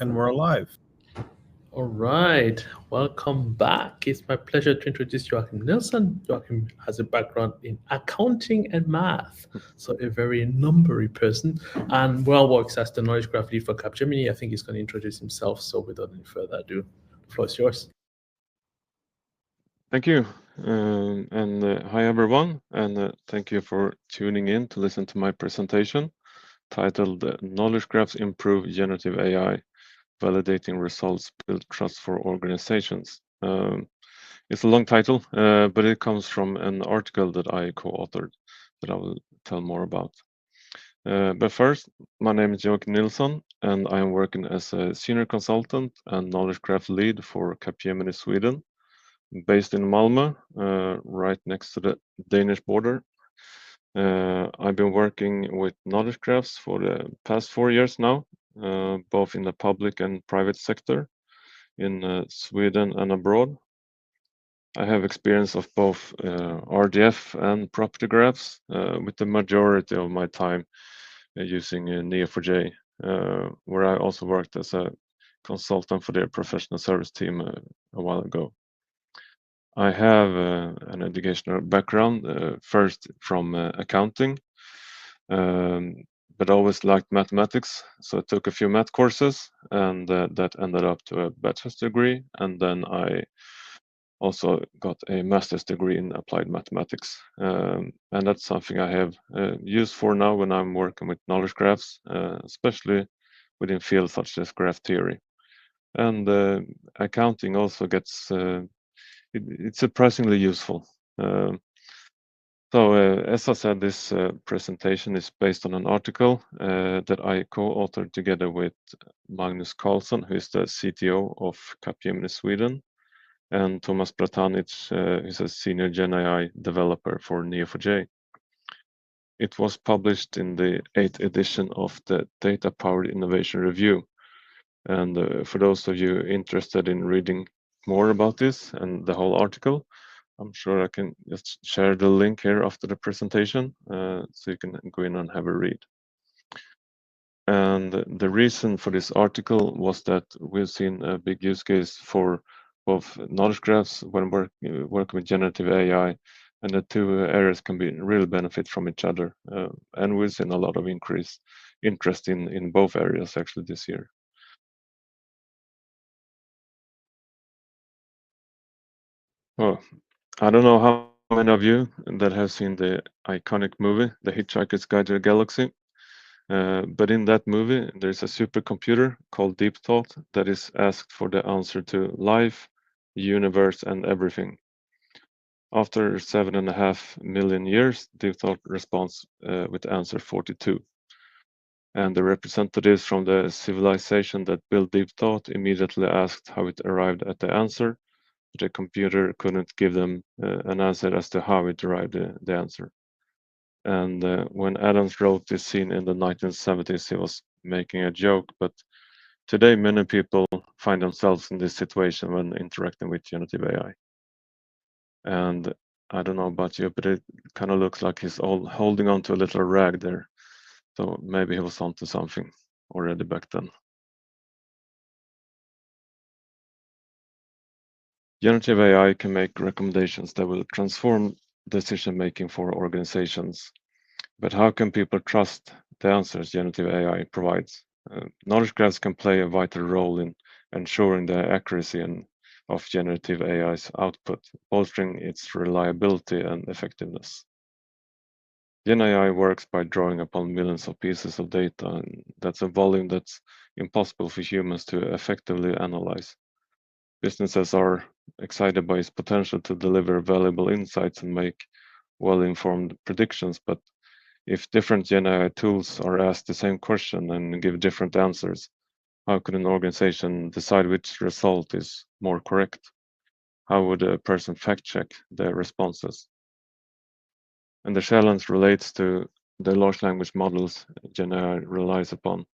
And we're alive. All right, welcome back. It's my pleasure to introduce Joakim Nilsson. Joakim has a background in accounting and math, so a very numbery person, and well works as the knowledge graph lead for Capgemini. I think he's going to introduce himself. So without any further ado, the floor is yours. Thank you. Hi, everyone, and thank you for tuning in to listen to my presentation titled Knowledge Graphs Improve Generative AI, Validating Results Build Trust for Organizations. It's a long title, but it comes from an article that I co-authored that I will tell more about. But first, my name is Joakim Nilsson, and I am working as a senior consultant and knowledge graph lead for Capgemini Sweden, based in Malmö, right next to the Danish border. I've been working with knowledge graphs for the past 4 years now, both in the public and private sector in Sweden and abroad. I have experience of both RDF and property graphs, with the majority of my time using Neo4j, where I also worked as a consultant for their professional service team a while ago. I have an educational background, first from accounting, um, but always liked mathematics. So I took a few math courses, and that ended up to a bachelor's degree. And then I also got a master's degree in applied mathematics. And that's something I have used for now when I'm working with knowledge graphs, especially within fields such as graph theory. And accounting also gets it's surprisingly useful. As I said, this presentation is based on an article that I co-authored together with Magnus Karlsson, who is the CTO of Capgemini Sweden, and Thomas Bratanic, who's a senior GenAI developer for Neo4j. It was published in the 8th edition of the Data Powered Innovation Review. And for those of you interested in reading more about this and the whole article, I'm sure I can just share the link here after the presentation, so you can go in and have a read. And the reason for this article was that we've seen a big use case for both knowledge graphs when working with generative AI, and the two areas can be really benefit from each other. And we've seen a lot of increased interest in both areas actually this year. Well, I don't know how many of you that have seen the iconic movie, The Hitchhiker's Guide to the Galaxy. But in that movie, there's a supercomputer called Deep Thought that is asked for the answer to life, universe, and everything. After 7.5 million years, Deep Thought responds with answer 42. And the representatives from the civilization that built Deep Thought immediately asked how it arrived at the answer, but the computer couldn't give them an answer as to how it arrived the answer. And when Adams wrote this scene in the 1970s, he was making a joke, but today many people find themselves in this situation when interacting with generative AI. And I don't know about you, but it kind of looks like he's all holding on to a little rag there. So maybe he was onto something already back then. Generative AI can make recommendations that will transform decision making for organizations. But how can people trust the answers generative AI provides? Knowledge graphs can play a vital role in ensuring the accuracy of generative AI's output, bolstering its reliability and effectiveness. GenAI works by drawing upon millions of pieces of data, and that's a volume that's impossible for humans to effectively analyze. Businesses are excited by its potential to deliver valuable insights and make well-informed predictions, but if different GenAI tools are asked the same question and give different answers, how could an organization decide which result is more correct? How would a person fact check their responses? And the challenge relates to the large language models GenAI relies upon.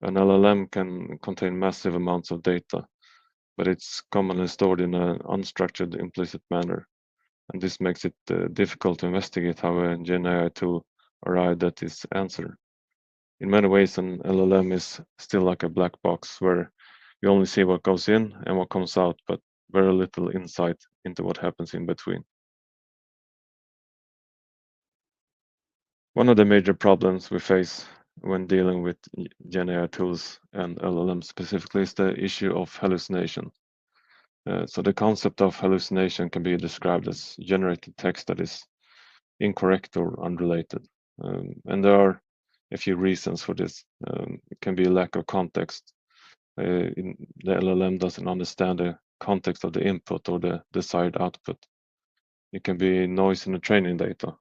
An LLM can contain massive amounts of data, but it's commonly stored in an unstructured implicit manner. And this makes it difficult to investigate how a GenAI tool arrived at its answer. In many ways, an LLM is still like a black box where you only see what goes in and what comes out, but very little insight into what happens in between. One of the major problems we face when dealing with GenAI tools and LLMs specifically is the issue of hallucination. So the concept of hallucination can be described as generated text that is incorrect or unrelated. And there are a few reasons for this. It can be a lack of context. The LLM doesn't understand the context of the input or the desired output. It can be noise in the training data.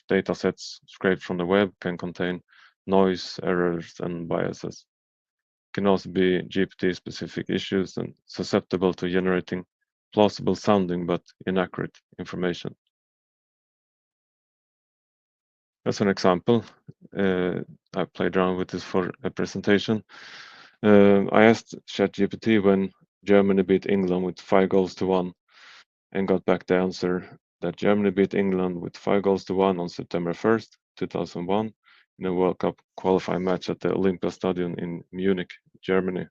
Data sets scraped from the web can contain noise, errors, and biases. It can also be GPT-specific issues and susceptible to generating plausible sounding but inaccurate information. As an example, I played around with this for a presentation. I asked ChatGPT when Germany beat England with 5 goals to 1 and got back the answer that Germany beat England with 5 goals to 1 on September 1st, 2001 in a World Cup qualifying match at the Olympiastadion in Munich, Germany,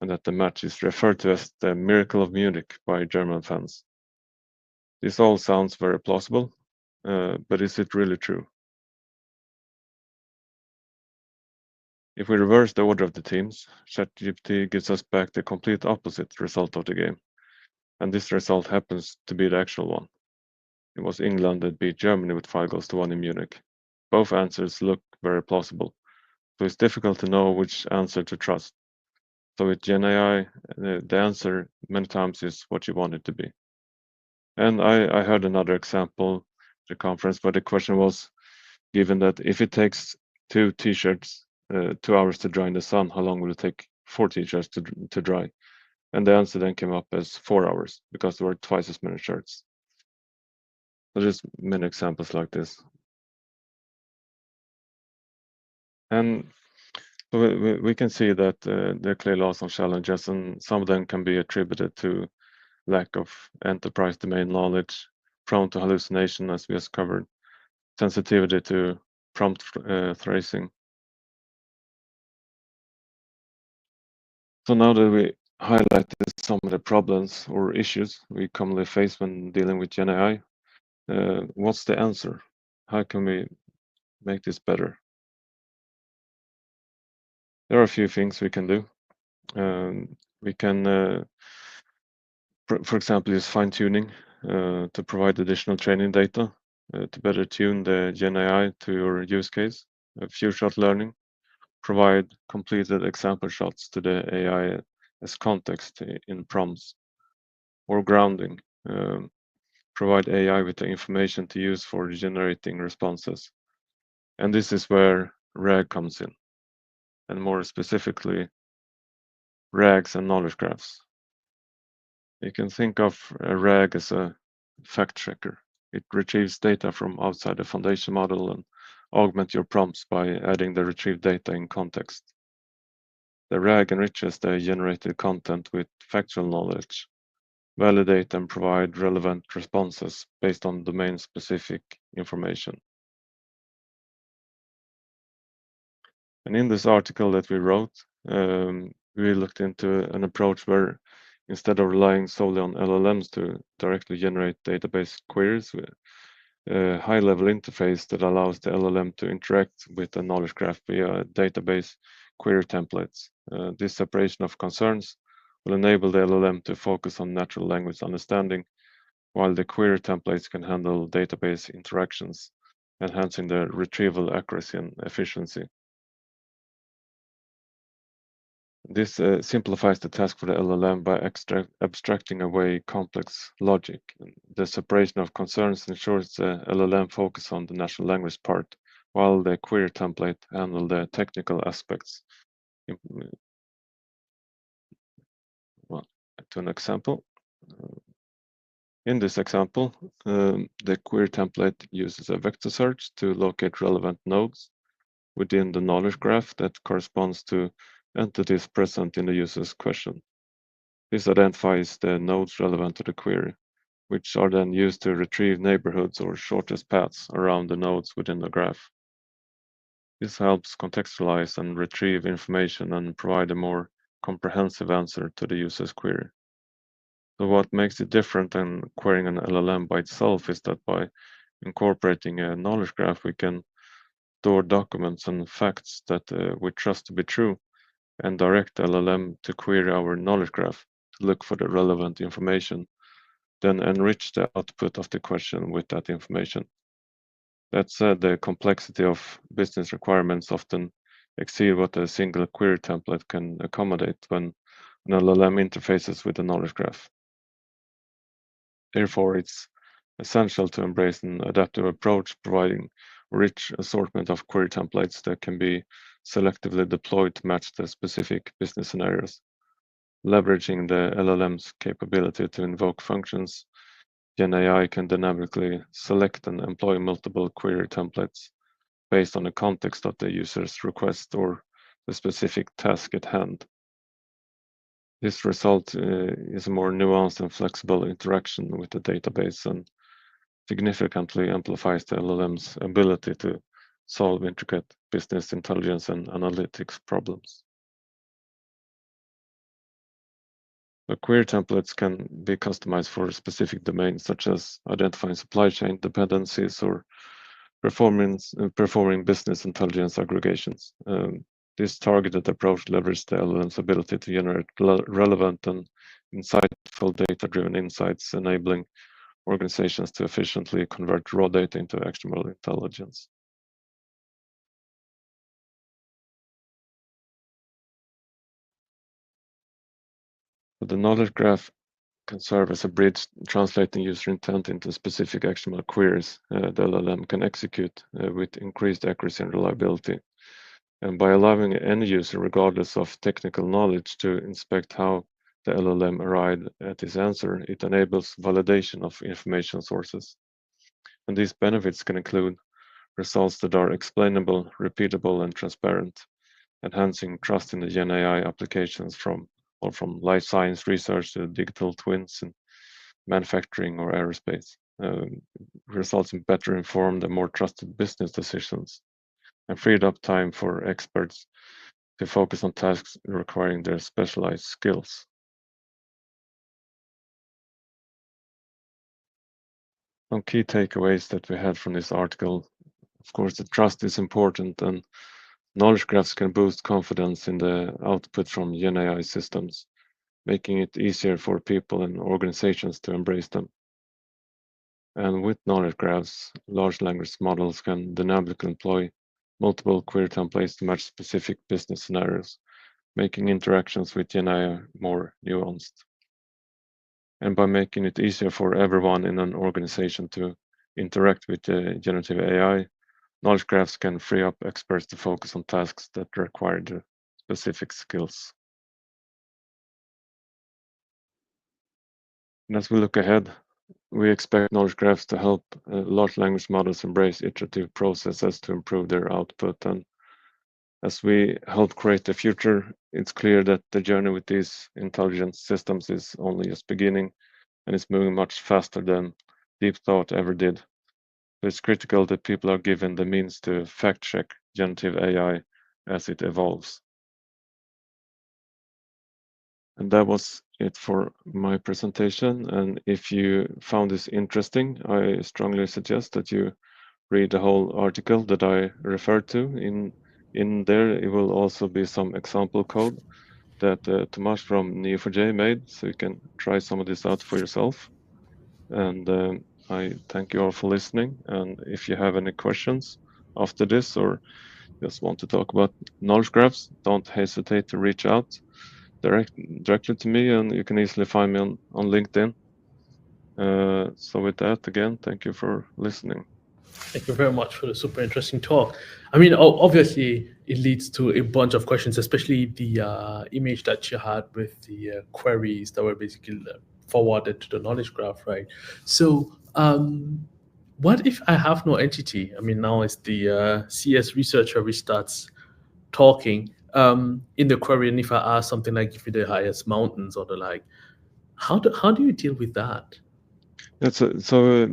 and that the match is referred to as the Miracle of Munich by German fans. This all sounds very plausible, but is it really true? If we reverse the order of the teams, ChatGPT gives us back the complete opposite result of the game, and this result happens to be the actual one. It was England that beat Germany with 5 goals to 1 in Munich. Both answers look very plausible, so it's difficult to know which answer to trust. So with GenAI, the answer many times is what you want it to be. And I heard another example at the conference where the question was, given that if it takes 2 t-shirts 2 hours to dry in the sun, how long will it take 4 t-shirts to dry? And the answer then came up as 4 hours because there were twice as many shirts. So there's many examples like this. And we can see that there are clearly are some challenges, and some of them can be attributed to lack of enterprise domain knowledge, prone to hallucination, as we just covered, sensitivity to prompt thracing. So now that we highlighted some of the problems or issues we commonly face when dealing with GenAI, what's the answer? How can we make this better? There are a few things we can do. We can, for example, use fine-tuning to provide additional training data to better tune the GenAI to your use case. Few-shot learning, provide completed example shots to the AI as context in prompts. Or grounding, provide AI with the information to use for generating responses. And this is where RAG comes in, and more specifically, RAGs and knowledge graphs. You can think of a RAG as a fact checker. It retrieves data from outside the foundation model and augment your prompts by adding the retrieved data in context. The RAG enriches the generated content with factual knowledge, validate and provide relevant responses based on domain-specific information. And in this article that we wrote, we looked into an approach where instead of relying solely on LLMs to directly generate database queries, a high-level interface that allows the LLM to interact with the knowledge graph via database query templates. This separation of concerns will enable the LLM to focus on natural language understanding, while the query templates can handle database interactions, enhancing the retrieval accuracy and efficiency. This simplifies the task for the LLM by abstracting away complex logic. The separation of concerns ensures the LLM focus on the natural language part, while the query template handle the technical aspects. Well, to an example. In this example, the query template uses a vector search to locate relevant nodes within the knowledge graph that corresponds to entities present in the user's question. This identifies the nodes relevant to the query, which are then used to retrieve neighborhoods or shortest paths around the nodes within the graph. This helps contextualize and retrieve information and provide a more comprehensive answer to the user's query. So what makes it different than querying an LLM by itself is that by incorporating a knowledge graph, we can store documents and facts that we trust to be true and direct LLM to query our knowledge graph to look for the relevant information, then enrich the output of the question with that information. That said, the complexity of business requirements often exceed what a single query template can accommodate when an LLM interfaces with a knowledge graph. Therefore, it's essential to embrace an adaptive approach, providing a rich assortment of query templates that can be selectively deployed to match the specific business scenarios. Leveraging the LLM's capability to invoke functions, GenAI can dynamically select and employ multiple query templates based on the context of the user's request or the specific task at hand. This result is a more nuanced and flexible interaction with the database and significantly amplifies the LLM's ability to solve intricate business intelligence and analytics problems. The query templates can be customized for specific domains, such as identifying supply chain dependencies or performing business intelligence aggregations. This targeted approach leverages the LLM's ability to generate relevant and insightful data-driven insights, enabling organizations to efficiently convert raw data into actionable intelligence. The knowledge graph can serve as a bridge translating user intent into specific actionable queries the LLM can execute with increased accuracy and reliability. And by allowing any user, regardless of technical knowledge, to inspect how the LLM arrived at his answer, it enables validation of information sources. And these benefits can include results that are explainable, repeatable, and transparent, enhancing trust in the GenAI applications from life science research to digital twins in manufacturing or aerospace. Results in better informed and more trusted business decisions and freed up time for experts to focus on tasks requiring their specialized skills. Some key takeaways that we had from this article, of course, the trust is important and knowledge graphs can boost confidence in the output from GenAI systems, making it easier for people and organizations to embrace them. And with knowledge graphs, large language models can dynamically employ multiple query templates to match specific business scenarios, making interactions with GenAI more nuanced. And by making it easier for everyone in an organization to interact with the generative AI, knowledge graphs can free up experts to focus on tasks that require the specific skills. And as we look ahead, we expect knowledge graphs to help large language models embrace iterative processes to improve their output. And as we help create the future, it's clear that the journey with these intelligent systems is only just beginning and it's moving much faster than deep thought ever did. So it's critical that people are given the means to fact check generative AI as it evolves. And that was it for my presentation. And if you found this interesting, I strongly suggest that you read the whole article that I referred to. In there, it will also be some example code that Tomas from Neo4j made, so you can try some of this out for yourself. And I thank you all for listening. And if you have any questions after this or just want to talk about knowledge graphs, don't hesitate to reach out directly to me, and you can easily find me on LinkedIn. So with that, again, thank you for listening. Thank you very much for the super interesting talk. I mean, obviously, it leads to a bunch of questions, especially the image that you had with the queries that were basically forwarded to the knowledge graph, right? So, what if I have no entity? I mean, now it's the CS researcher which starts talking in the query, and if I ask something like, "Give me the highest mountains" or the like, how do you deal with that? So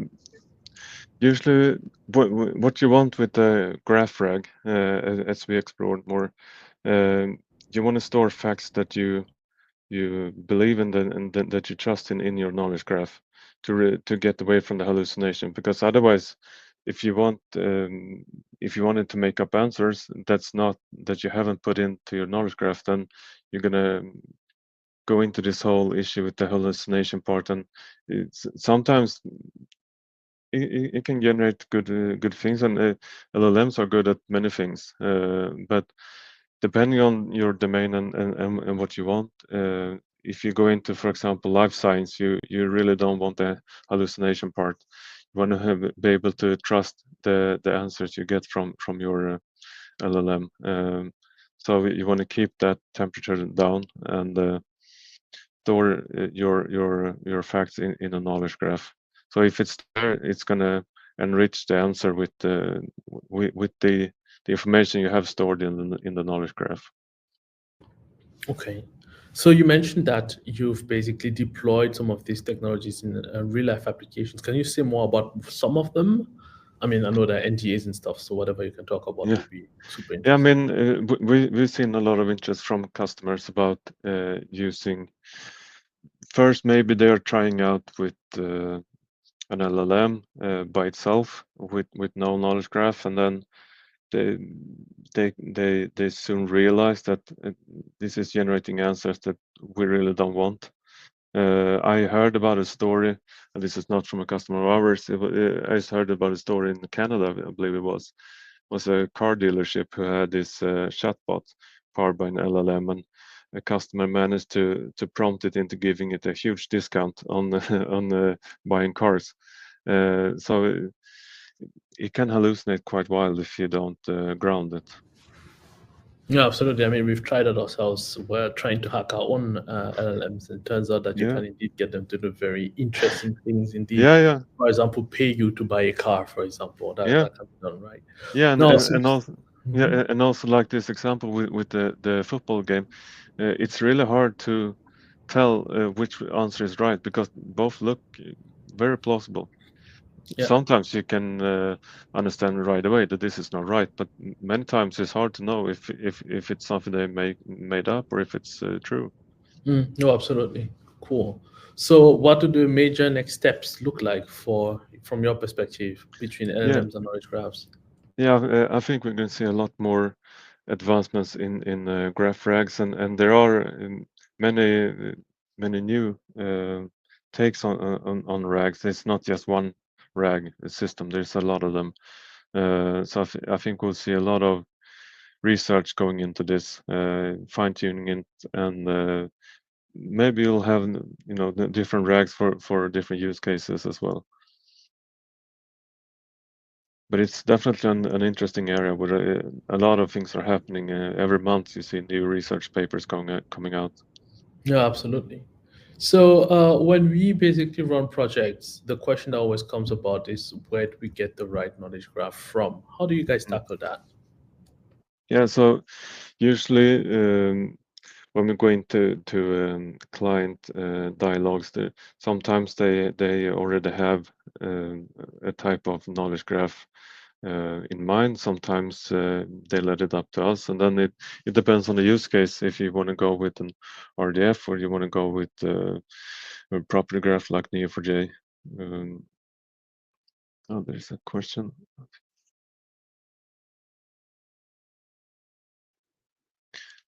usually what you want with the graph rag, as we explored more, you want to store facts that you believe in and that you trust in your knowledge graph to get away from the hallucination. Because otherwise, if you want if you wanted to make up answers that's not that you haven't put into your knowledge graph, then you're gonna go into this whole issue with the hallucination part, and sometimes it can generate good things, and LLMs are good at many things. But depending on your domain and what you want, if you go into, for example, life science, you really don't want the hallucination part. You want to be able to trust the answers you get from your LLM. So you want to keep that temperature down and store your facts in a knowledge graph. So if it's there, it's gonna enrich the answer with the information you have stored in the knowledge graph. Okay. So you mentioned that you've basically deployed some of these technologies in real life applications. Can you say more about some of them? I mean, I know there are NDAs and stuff, so whatever you can talk about Yeah, would be super yeah. I interesting. mean, we've seen a lot of interest from customers about using. First, maybe they are trying out with an LLM by itself with no knowledge graph, and then they they soon realize that this is generating answers that we really don't want. I heard about a story, and this is not from a customer of ours. I just heard about a story in Canada, I believe it was a car dealership who had this chatbot powered by an LLM, and a customer managed to prompt it into giving it a huge discount on on buying cars. So it can hallucinate quite wild if you don't ground it. Yeah, absolutely. I mean, we've tried it ourselves. We're trying to hack our own LLMs, and it turns out that you Yeah, can indeed get them to do very interesting things indeed. yeah, yeah, For example, pay you to buy a car, for example. That yeah, can be done, right? yeah, No, and since, also yeah, Mhm. and also like this example with the football game, it's really hard to tell which answer is right because both look very plausible. Yeah. Sometimes you can understand right away that this is not right, but many times it's hard to know if it's something they made up or if it's true. No, absolutely. Cool. So, what do the major next steps look like for, from your perspective, between Yeah, LLMs and knowledge graphs? yeah, I think we're going to see a lot more advancements in graph rags, and there are many many new takes on rags. It's not just one rag system. There's a lot of them. So I think we'll see a lot of research going into this, fine tuning it, and maybe you'll have the different rags for different use cases as well. But it's definitely an interesting area where a lot of things are happening. Every month you see new research papers coming out. Yeah, absolutely. So, when we basically run projects, the question that always comes about is where do we get the right knowledge graph from? How do you guys Mm. tackle that? Yeah, so usually when we go into client dialogues, sometimes they already have a type of knowledge graph in mind. Sometimes they let it up to us, and then it depends on the use case. If you want to go with an RDF or you want to go with a property graph like Neo4j. Um, oh, there's a question.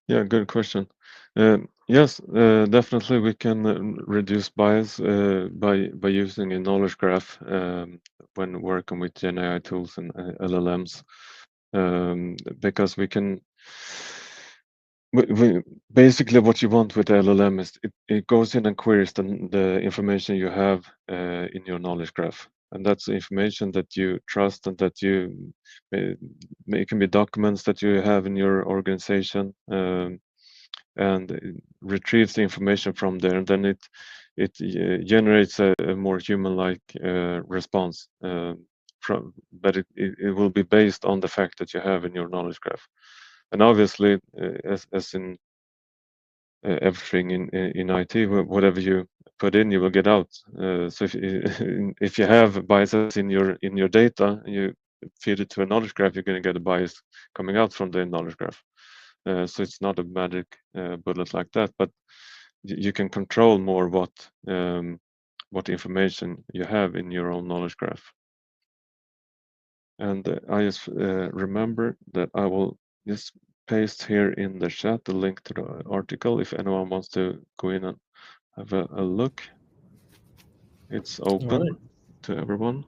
Yeah, good question. Yes, definitely we can reduce bias by using a knowledge graph when working with GenAI tools and LLMs, because we basically what you want with LLM is it goes in and queries the information you have in your knowledge graph, and that's information that you trust and that you uh, it can be documents that you have in your organization. And it retrieves the information from there, and then it generates a more human-like response from, but it will be based on the fact that you have in your knowledge graph. And obviously, as in everything in IT, whatever you put in, you will get out. So if if you have biases in your data, feed it to a knowledge graph, you're going to get a bias coming out from the knowledge graph. So it's not a magic bullet like that, but you can control more what information you have in your own knowledge graph. And I just remember that I will just paste here in the chat the link to the article if anyone wants to go in and have a look. It's All open right. to everyone.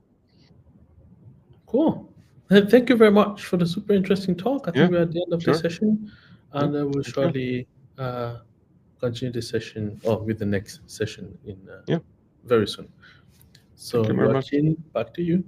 Cool. Thank you very much for the super interesting talk. I think Yeah, we're at the end of the sure. session, Yeah, and we'll thank you. surely continue the session or with the next session in Yeah, very soon. thank So, you very much. Joaquin, back to you.